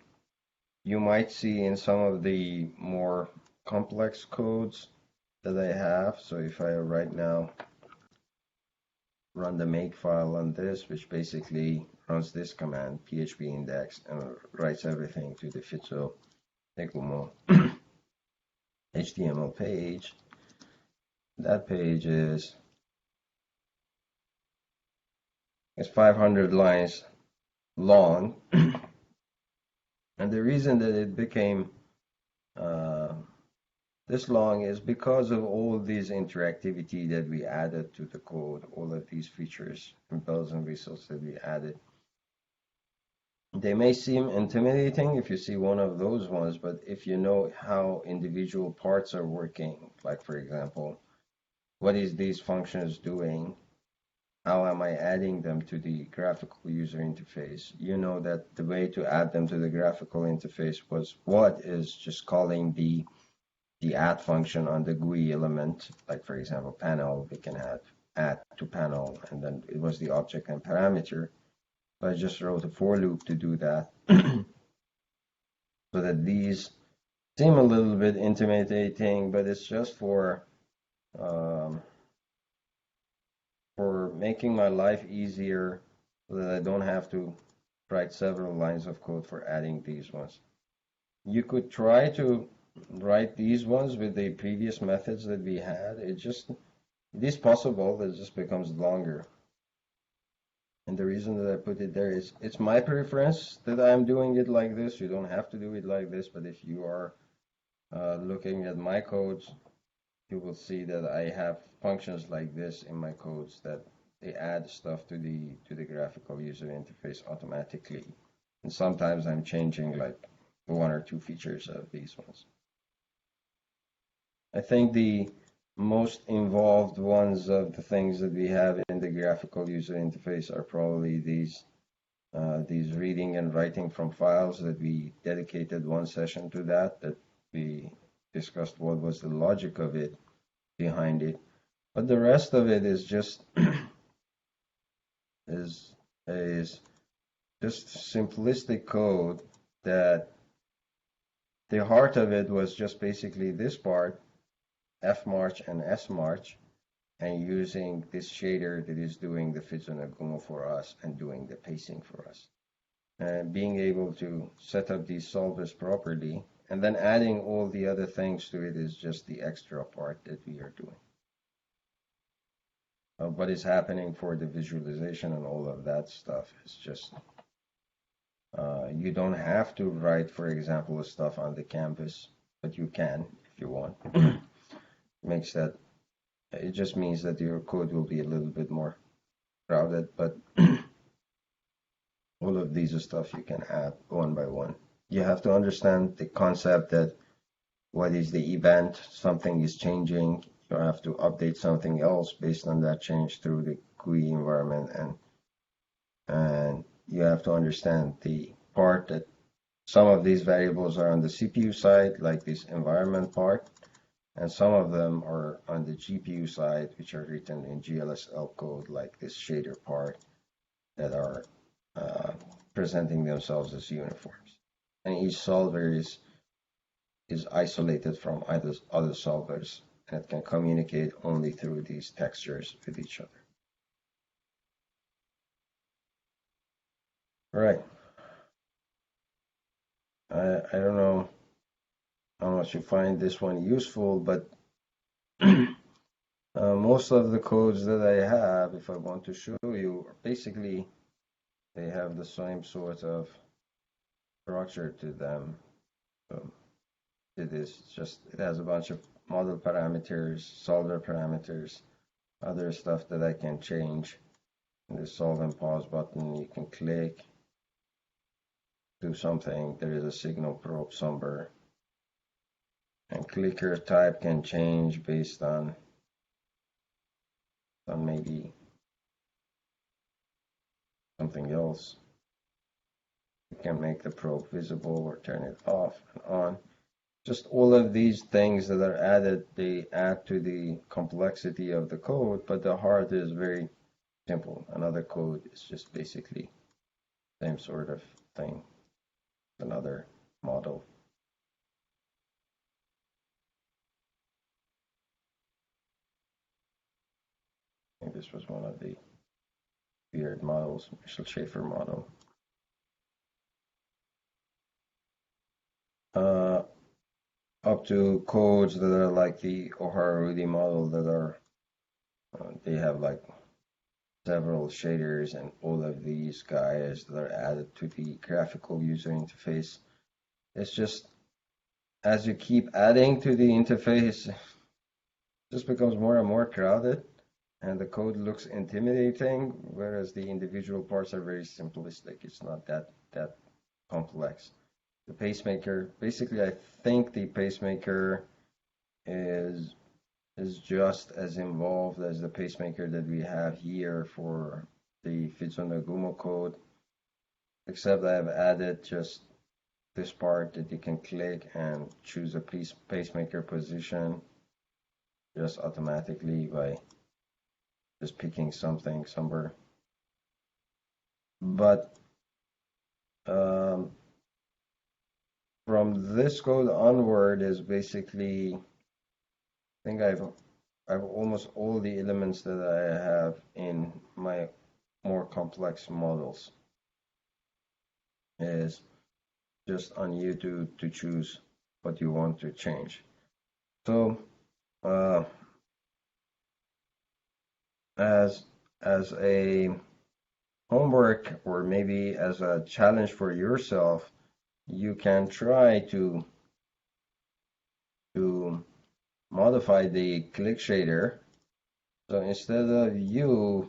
you might see in some of the more complex codes that I have. So if I right now run the make file on this, which basically runs this command, php index, and writes everything to the Fitzo Egumo HTML page. That page is 500 lines long. And the reason that it became this long is because of all these interactivity that we added to the code, all of these features and bells and whistles that we added. They may seem intimidating if you see one of those ones, but if you know how individual parts are working, like for example, what is these functions doing? How am I adding them to the graphical user interface? You know that the way to add them to the graphical interface is just calling the the add function on the GUI element, like for example, panel, we can add to panel, and then it was the object and parameter. So I just wrote a for loop to do that, so that these seem a little bit intimidating, but it's just for making my life easier, so that I don't have to write several lines of code for adding these ones. You could try to write these ones with the previous methods that we had. It is possible that it just becomes longer. And the reason that I put it there is it's my preference that I'm doing it like this. You don't have to do it like this, but if you are looking at my codes, you will see that I have functions like this in my codes that they add stuff to the graphical user interface automatically. And sometimes I'm changing like one or two features of these ones. I think the most involved ones of the things that we have in the graphical user interface are probably these reading and writing from files, that we dedicated one session to that we discussed what was the logic of it behind it. But the rest of it is just is just simplistic code that the heart of it was just basically this part, fmarch and smarch, and using this shader that is doing the Fitsunagumo for us and doing the pacing for us. And being able to set up these solvers properly, and then adding all the other things to it is just the extra part that we are doing. What is happening for the visualization and all of that stuff is just, you don't have to write, for example, the stuff on the canvas, but you can if you want. It just means that your code will be a little bit more crowded, but all of these are stuff you can add one by one. You have to understand the concept that what is the event, something is changing, you have to update something else based on that change through the GUI environment, and you have to understand the part that some of these variables are on the CPU side, like this environment part, and some of them are on the GPU side, which are written in GLSL code, like this shader part, that are presenting themselves as uniforms. And each solver is isolated from other solvers, and it can communicate only through these textures with each other. All right. I don't know how much you find this one useful, but most of the codes that I have, if I want to show you, basically they have the same sort of structure to them. It has a bunch of model parameters, solver parameters, other stuff that I can change. In the solve and pause button, you can click, do something. There is a signal probe somewhere. And clicker type can change based on maybe something else. You can make the probe visible or turn it off and on. Just all of these things that are added, they add to the complexity of the code, but the heart is very simple. Another code is just basically the same sort of thing, another model. I think this was one of the weird models, Michel Schaefer model. Up to codes that are like the O'Hara-Rudy model that are, they have like several shaders and all of these guys that are added to the graphical user interface. It's just, as you keep adding to the interface, it just becomes more and more crowded, and the code looks intimidating, whereas the individual parts are very simplistic. It's not that complex. The pacemaker, basically, I think the pacemaker is just as involved as the pacemaker that we have here for the Fitsunagumo code, except I've added just this part that you can click and choose a pacemaker position just automatically by just picking something somewhere. But from this code onward is basically, I think I've almost all the elements that I have in my more complex models. Is just on you to choose what you want to change. So as a homework or maybe as a challenge for yourself, you can try to modify the click shader. So instead of you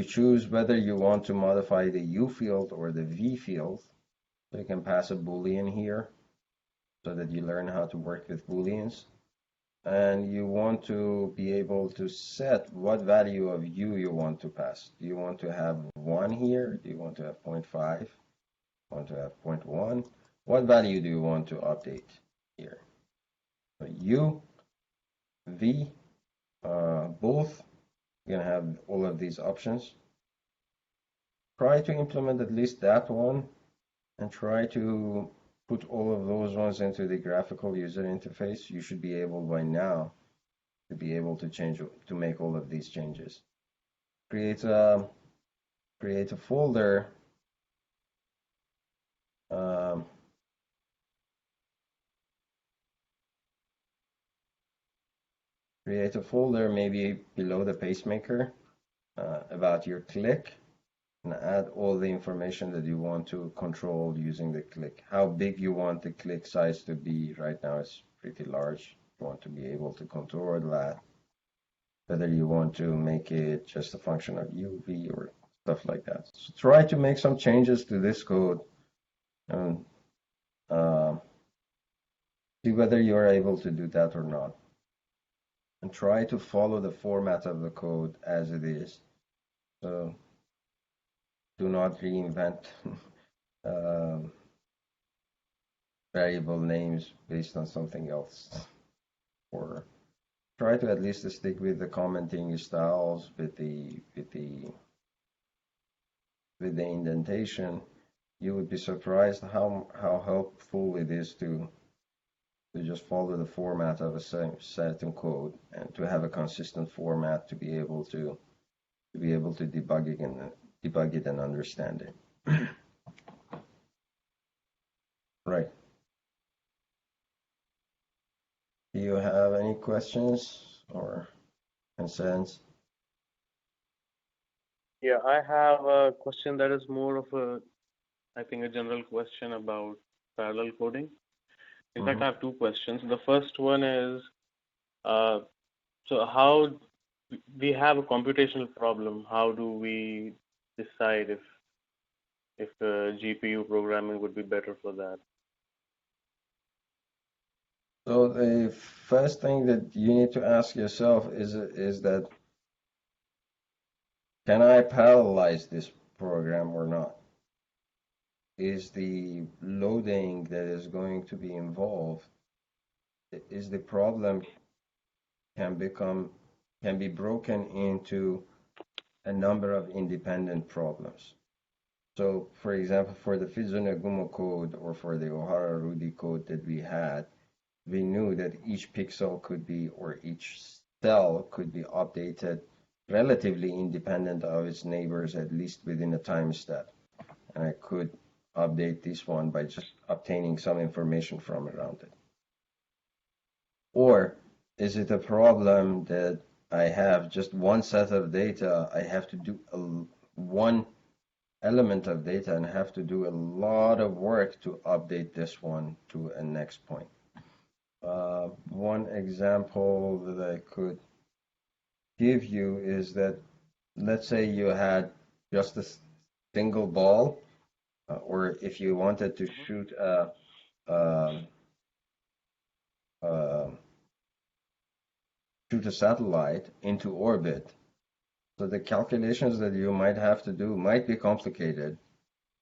choose whether you want to modify the U field or the V field. So you can pass a Boolean here so that you learn how to work with Booleans. And you want to be able to set what value of U you want to pass. Do you want to have 1 here? Do you want to have 0.5? Want to have 0.1? What value do you want to update here? So U, V, both. You're going to have all of these options. Try to implement at least that one and try to put all of those ones into the graphical user interface. You should be able by now to be able to make all of these changes. Create a folder. Create a folder maybe below the pacemaker about your click, and add all the information that you want to control using the click. How big you want the click size to be. Right now it's pretty large. You want to be able to control that. Whether you want to make it just a function of UV or stuff like that. So try to make some changes to this code and see whether you're able to do that or not. And try to follow the format of the code as it is. So do not reinvent variable names based on something else. Or try to at least stick with the commenting styles, with the indentation. You would be surprised how helpful it is to just follow the format of a certain code and to have a consistent format to be able to debug it and understand it. Right. Do you have any questions or concerns? Yeah, I have a question that is more of I think a general question about parallel coding. In fact, I have 2 questions. The first one is, so how we have a computational problem. How do we decide if GPU programming would be better for that? So the first thing that you need to ask yourself is that, can I parallelize this program or not? Is the loading that is going to be involved, is the problem can be broken into a number of independent problems. So for example, for the Fizune-Gumo code or for the Ohara-Rudy code that we had, we knew that each pixel could be, or each cell could be updated relatively independent of its neighbors, at least within a time step. And I could update this one by just obtaining some information from around it. Or is it a problem that I have just one set of data, I have to do one element of data and have to do a lot of work to update this one to a next point. One example that I could give you is that, let's say you had just a single ball, or if you wanted to shoot a satellite into orbit. So the calculations that you might have to do might be complicated,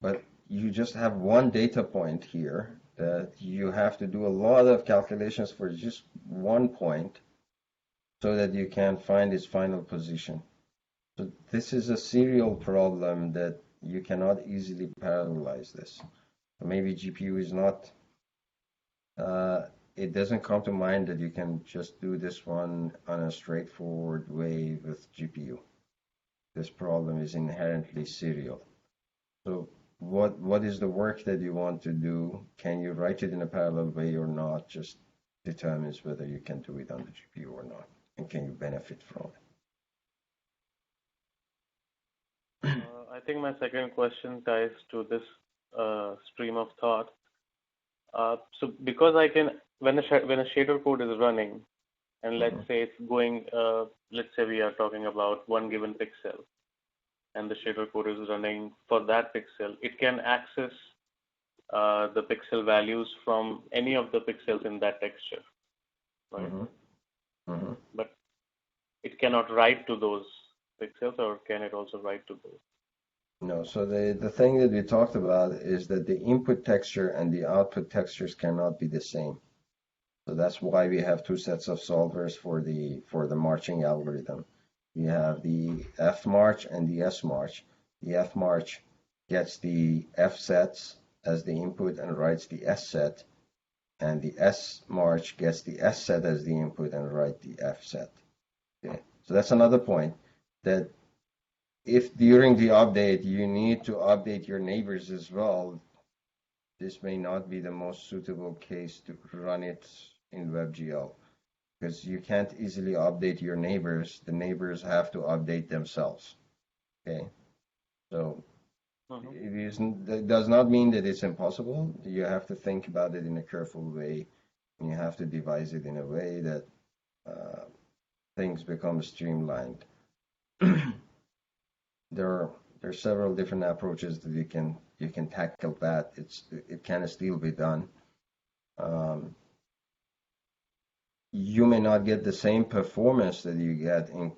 but you just have one data point here that you have to do a lot of calculations for just one point so that you can find its final position. So this is a serial problem that you cannot easily parallelize this. Maybe GPU is not, it doesn't come to mind that you can just do this one on a straightforward way with GPU. This problem is inherently serial. So what is the work that you want to do? Can you write it in a parallel way or not? Just determines whether you can do it on the GPU or not, and can you benefit from it? I think my second question ties to this stream of thought. So because I can, when a shader code is running, and let's say it's going, let's say we are talking about one given pixel, and the shader code is running for that pixel, it can access the pixel values from any of the pixels in that texture, right? But it cannot write to those pixels, or can it also write to those? No, so the thing that we talked about is that the input texture and the output textures cannot be the same. So that's why we have two sets of solvers for the marching algorithm. We have the F march and the S march. The F march gets the F sets as the input and writes the S set, and the S march gets the S set as the input and writes the F set. Okay, so that's another point, that if during the update you need to update your neighbors as well, this may not be the most suitable case to run it in WebGL, because you can't easily update your neighbors. The neighbors have to update themselves. Okay, so it does not mean that it's impossible. You have to think about it in a careful way, and you have to devise it in a way that things become streamlined. There are several different approaches that you can tackle that. It can still be done. You may not get the same performance that you get in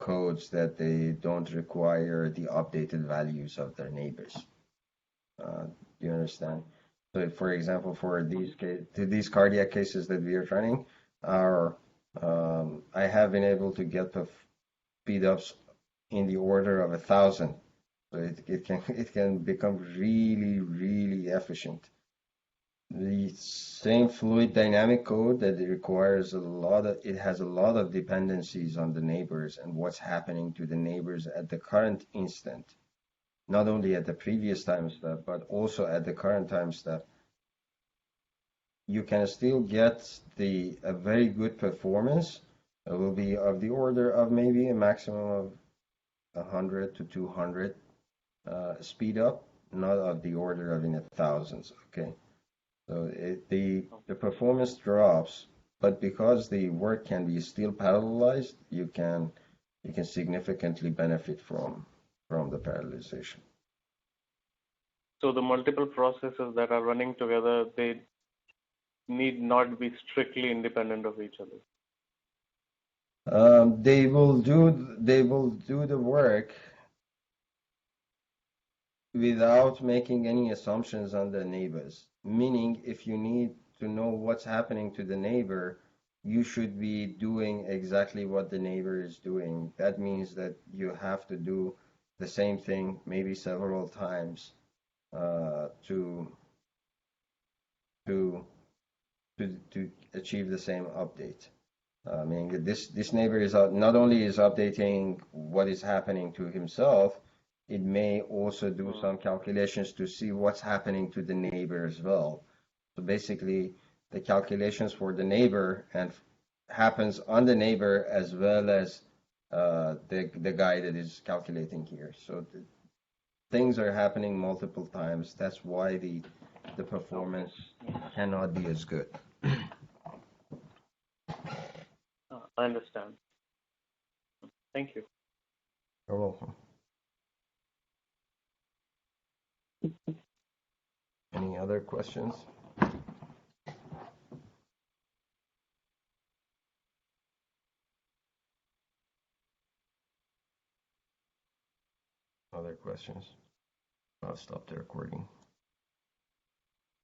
codes that they don't require the updated values of their neighbors. You understand? So, for example, for these cardiac cases that we are running, I have been able to get speedups in the order of 1,000. So it can become really, really efficient. The same fluid dynamic code that requires it has a lot of dependencies on the neighbors and what's happening to the neighbors at the current instant, not only at the previous time step, but also at the current time step. You can still get a very good performance. It will be of the order of maybe a maximum of 100 to 200 speed up, not of the order of in the thousands. Okay, so the performance drops, but because the work can be still parallelized, you can significantly benefit from the parallelization. So the multiple processes that are running together, they need not be strictly independent of each other. They will do the work without making any assumptions on the neighbors. Meaning, if you need to know what's happening to the neighbor, you should be doing exactly what the neighbor is doing. That means that you have to do the same thing maybe several times to achieve the same update. Meaning this neighbor is not only is updating what is happening to himself, it may also do some calculations to see what's happening to the neighbor as well. So basically, the calculations for the neighbor and happens on the neighbor as well as the guy that is calculating here. So things are happening multiple times. That's why the performance cannot be as good. I understand. Thank you. You're welcome. Any other questions? Other questions? I'll stop the recording.